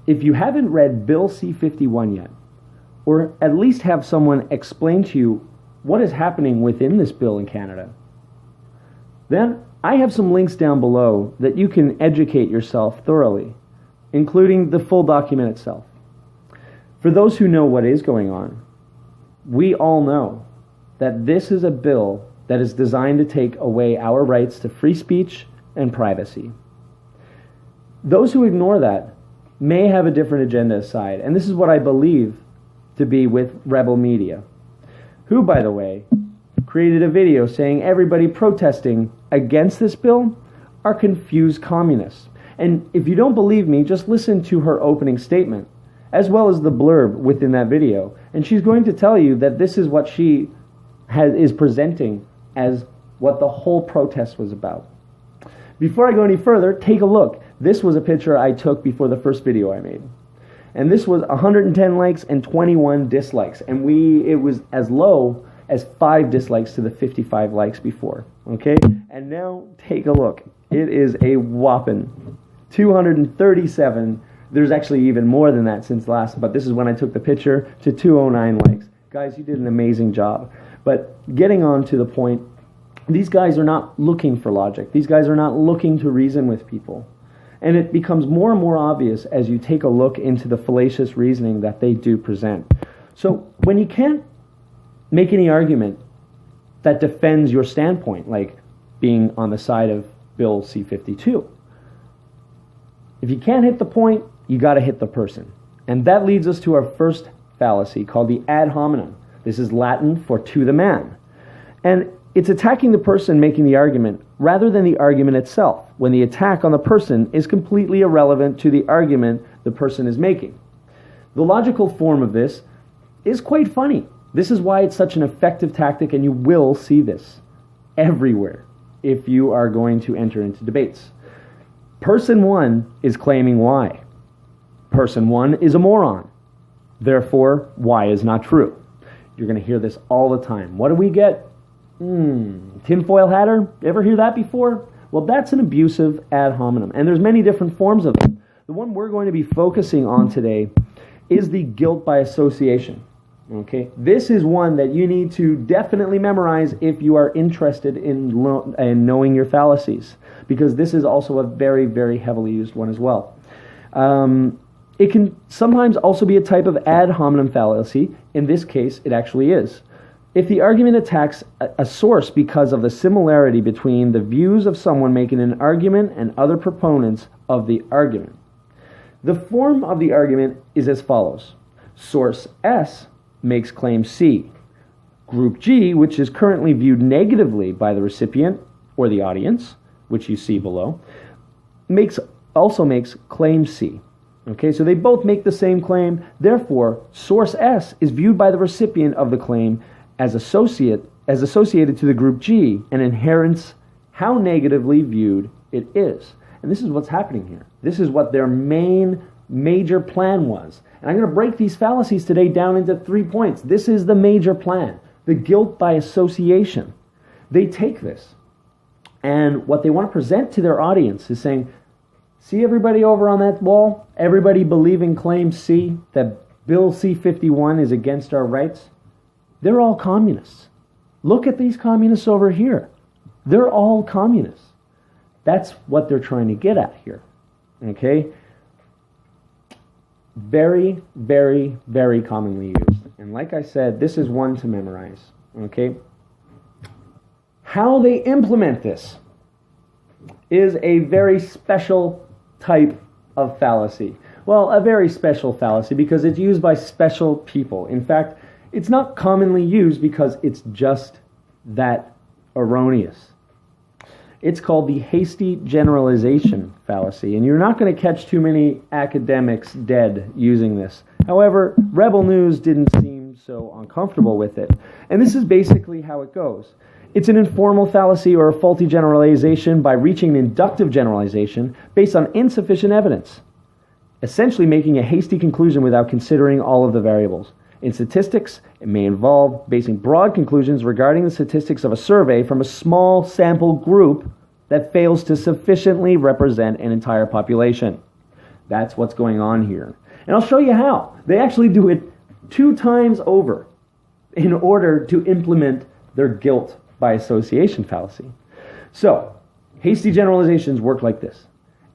if you haven't read Bill C-51 yet, or at least have someone explain to you what is happening within this bill in Canada, then I have some links down below that you can educate yourself thoroughly, including the full document itself. For those who know what is going on, we all know that this is a bill that is designed to take away our rights to free speech and privacy. Those who ignore that may have a different agenda aside, and this is what I believe to be with Rebel Media, who, by the way, created a video saying everybody protesting against this bill are confused communists. And if you don't believe me, just listen to her opening statement, as well as the blurb within that video, and she's going to tell you that this is what she is presenting as what the whole protest was about. Before I go any further, take a look. This was a picture I took before the first video I made. And this was 110 likes and 21 dislikes. And it was as low as 5 dislikes to the 55 likes before. Okay? And now take a look. It is a whopping 237. There's actually even more than that since last, but this is when I took the picture, to 209 likes. Guys, you did an amazing job. But getting on to the point, these guys are not looking for logic. These guys are not looking to reason with people. And it becomes more and more obvious as you take a look into the fallacious reasoning that they do present. So when you can't make any argument that defends your standpoint, like being on the side of Bill C-52, if you can't hit the point, you got to hit the person. And that leads us to our first fallacy, called the ad hominem. This is Latin for to the man. And it's attacking the person making the argument rather than the argument itself, when the attack on the person is completely irrelevant to the argument the person is making. The logical form of this is quite funny. This is why it's such an effective tactic, and you will see this everywhere if you are going to enter into debates. Person 1 is claiming Y. Person 1 is a moron. Therefore, Y is not true. You're going to hear this all the time. What do we get? Tinfoil hatter? Ever hear that before? Well, that's an abusive ad hominem, and there's many different forms of it. The one we're going to be focusing on today is the guilt by association. Okay, this is one that you need to definitely memorize if you are interested in knowing your fallacies, because this is also a very, very heavily used one as well. It can sometimes also be a type of ad hominem fallacy. In this case, it actually is. If the argument attacks a source because of the similarity between the views of someone making an argument and other proponents of the argument. The form of the argument is as follows. Source S makes claim C. Group G, which is currently viewed negatively by the recipient or the audience, which you see below, also makes claim C. Okay, so they both make the same claim. Therefore, source S is viewed by the recipient of the claim as associated to the group G, and inherits how negatively viewed it is. And this is what's happening here. This is what their major plan was. And I'm going to break these fallacies today down into 3 points. This is the major plan, the guilt by association. They take this, and what they want to present to their audience is saying, see everybody over on that wall? Everybody believing claim C, that Bill C-51 is against our rights? They're all communists. Look at these communists over here. They're all communists. That's what they're trying to get at here. Okay? Very, very, very commonly used. And like I said, this is one to memorize. Okay? How they implement this is a very special type of fallacy. Well, a very special fallacy because it's used by special people. In fact, it's not commonly used because it's just that erroneous. It's called the Hasty Generalization fallacy, and you're not going to catch too many academics dead using this. However, Rebel News didn't seem so uncomfortable with it. And this is basically how it goes. It's an informal fallacy or a faulty generalization by reaching an inductive generalization based on insufficient evidence, essentially making a hasty conclusion without considering all of the variables. In statistics, it may involve basing broad conclusions regarding the statistics of a survey from a small sample group that fails to sufficiently represent an entire population. That's what's going on here. And I'll show you how. They actually do it 2 times over in order to implement their guilt by association fallacy. So, hasty generalizations work like this.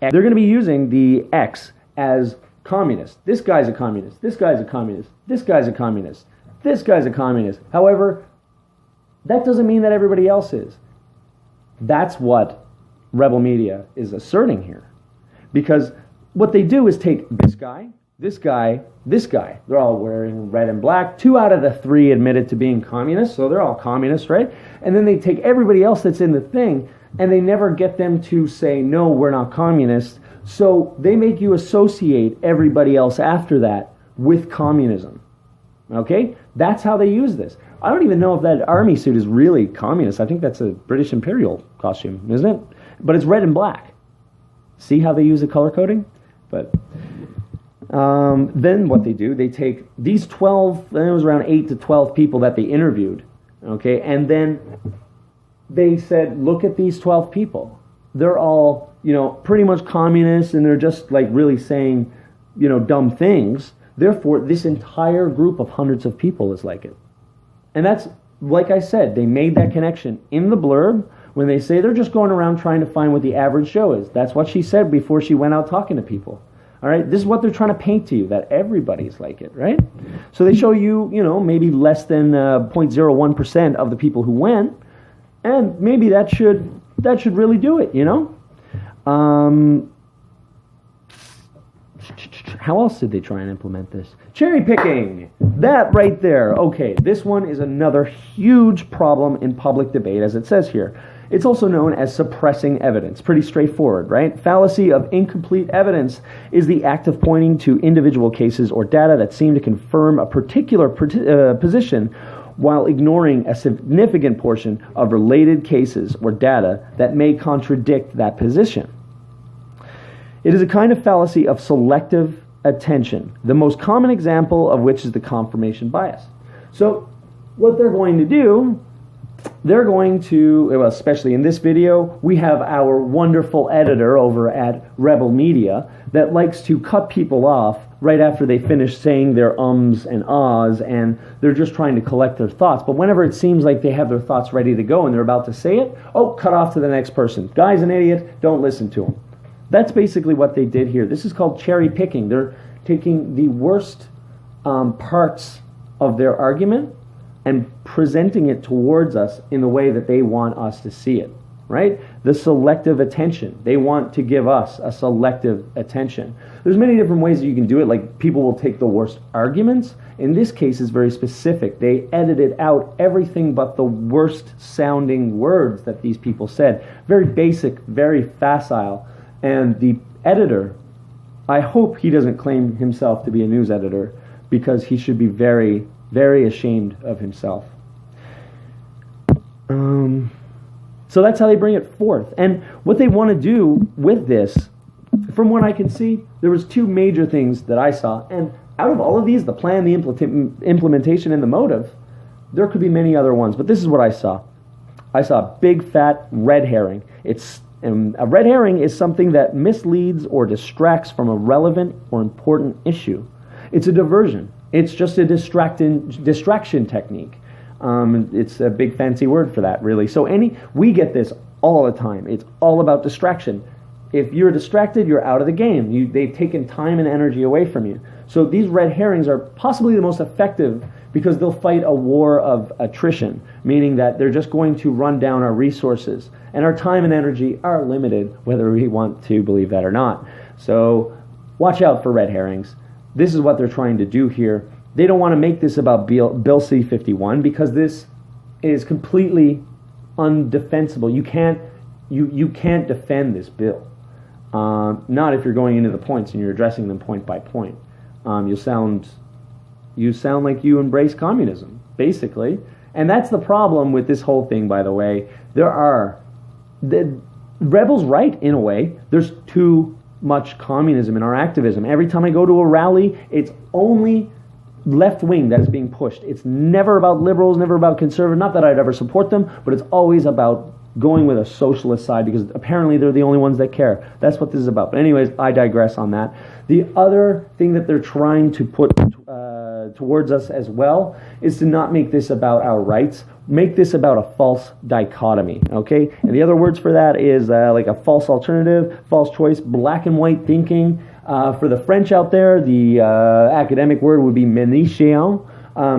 And they're going to be using the X as communist. This guy's a communist. This guy's a communist. This guy's a communist. This guy's a communist. However, that doesn't mean that everybody else is. That's what Rebel Media is asserting here. Because what they do is take this guy, this guy, this guy. They're all wearing red and black. 2 out of the 3 admitted to being communists, so they're all communists, right? And then they take everybody else that's in the thing, and they never get them to say, no, we're not communists. So they make you associate everybody else after that with communism. Okay? That's how they use this. I don't even know if that army suit is really communist. I think that's a British Imperial costume, isn't it? But it's red and black. See how they use the color coding? But then what they do, they take these 12, it was around 8 to 12 people that they interviewed, okay, and then they said, look at these 12 people. They're all, pretty much communists, and they're just like really saying, dumb things. Therefore, this entire group of hundreds of people is like it. And that's, like I said, they made that connection in the blurb when they say they're just going around trying to find what the average Joe is. That's what she said before she went out talking to people. All right, this is what they're trying to paint to you, that everybody's like it, right? So they show you, maybe less than 0.01% of the people who went, and maybe that should really do it, How else did they try and implement this? Cherry picking, that right there. Okay, this one is another huge problem in public debate, as it says here. It's also known as suppressing evidence. Pretty straightforward, right? Fallacy of incomplete evidence is the act of pointing to individual cases or data that seem to confirm a particular position while ignoring a significant portion of related cases or data that may contradict that position. It is a kind of fallacy of selective attention, the most common example of which is the confirmation bias. So what they're going to do, they're going to, well, especially in this video, we have our wonderful editor over at Rebel Media that likes to cut people off right after they finish saying their ums and ahs, and they're just trying to collect their thoughts. But whenever it seems like they have their thoughts ready to go and they're about to say it, cut off to the next person. Guy's an idiot, don't listen to him. That's basically what they did here. This is called cherry picking. They're taking the worst parts of their argument and presenting it towards us in the way that they want us to see it, right? The selective attention. They want to give us a selective attention. There's many different ways that you can do it, like people will take the worst arguments. In this case, it's very specific. They edited out everything but the worst sounding words that these people said. Very basic, very facile. And the editor, I hope he doesn't claim himself to be a news editor, because he should be very, very ashamed of himself. So that's how they bring it forth. And what they want to do with this, from what I can see, there was 2 major things that I saw. And out of all of these, the plan, the implementation, and the motive, there could be many other ones. But this is what I saw. I saw a big, fat red herring. A red herring is something that misleads or distracts from a relevant or important issue. It's a diversion. It's just a distraction technique. It's a big fancy word for that, really. So we get this all the time. It's all about distraction. If you're distracted, you're out of the game. They've taken time and energy away from you. So these red herrings are possibly the most effective because they'll fight a war of attrition, meaning that they're just going to run down our resources. And our time and energy are limited, whether we want to believe that or not. So watch out for red herrings. This is what they're trying to do here. They don't want to make this about Bill C-51 because this is completely undefensible. You can't defend this bill. Not if you're going into the points and you're addressing them point by point. You sound like you embrace communism, basically. And that's the problem with this whole thing, by the way. The rebels right, in a way. There's too much communism in our activism. Every time I go to a rally, it's only left wing that is being pushed. It's never about liberals, never about conservative. Not that I'd ever support them, but it's always about going with a socialist side because apparently they're the only ones that care. That's what this is about. But anyways, I digress on that. The other thing that they're trying to put towards us as well is to not make this about our rights. Make this about a false dichotomy, okay? And the other words for that is like a false alternative, false choice, black and white thinking. For the French out there, the academic word would be ménichéen.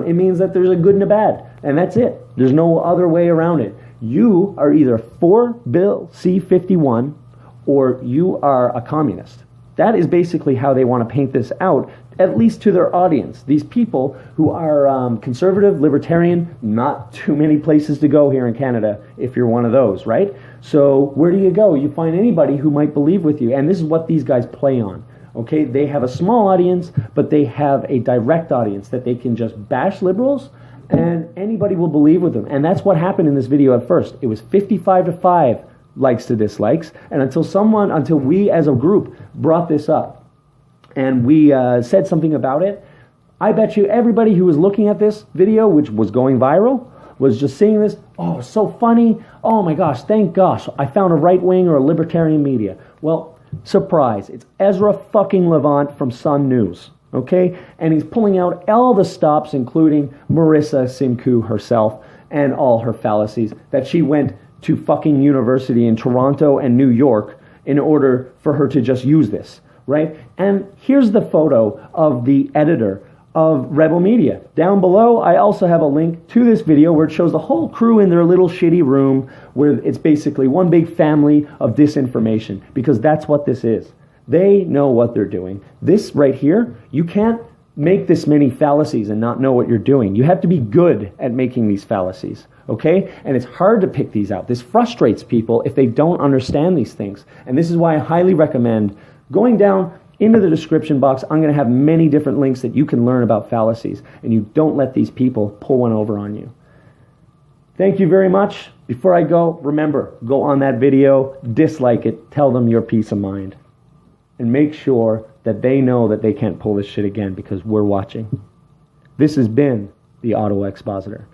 It means that there's a good and a bad, and that's it. There's no other way around it. You are either for Bill C-51 or you are a communist. That is basically how they want to paint this out, at least to their audience. These people who are conservative, libertarian, not too many places to go here in Canada if you're one of those, right? So where do you go? You find anybody who might believe with you, and this is what these guys play on. Okay, they have a small audience, but they have a direct audience that they can just bash liberals, and anybody will believe with them. And that's what happened in this video at first. It was 55-5 likes to dislikes, and until we as a group brought this up, and we said something about it, I bet you everybody who was looking at this video, which was going viral, was just seeing this, oh, so funny, oh my gosh, thank gosh, I found a right-wing or a libertarian media. Well, surprise, it's Ezra fucking Levant from Sun News, okay? And he's pulling out all the stops, including Marissa Semkiw herself and all her fallacies, that she went to fucking university in Toronto and New York in order for her to just use this, right? And here's the photo of the editor of Rebel Media. Down below, I also have a link to this video where it shows the whole crew in their little shitty room where it's basically one big family of disinformation, because that's what this is. They know what they're doing. This right here, you can't make this many fallacies and not know what you're doing. You have to be good at making these fallacies, okay? And it's hard to pick these out. This frustrates people if they don't understand these things. And this is why I highly recommend going down into the description box. I'm going to have many different links that you can learn about fallacies, and you don't let these people pull one over on you. Thank you very much. Before I go, remember, go on that video, dislike it, tell them your peace of mind, and make sure that they know that they can't pull this shit again, because we're watching. This has been the Ottawa Expositor.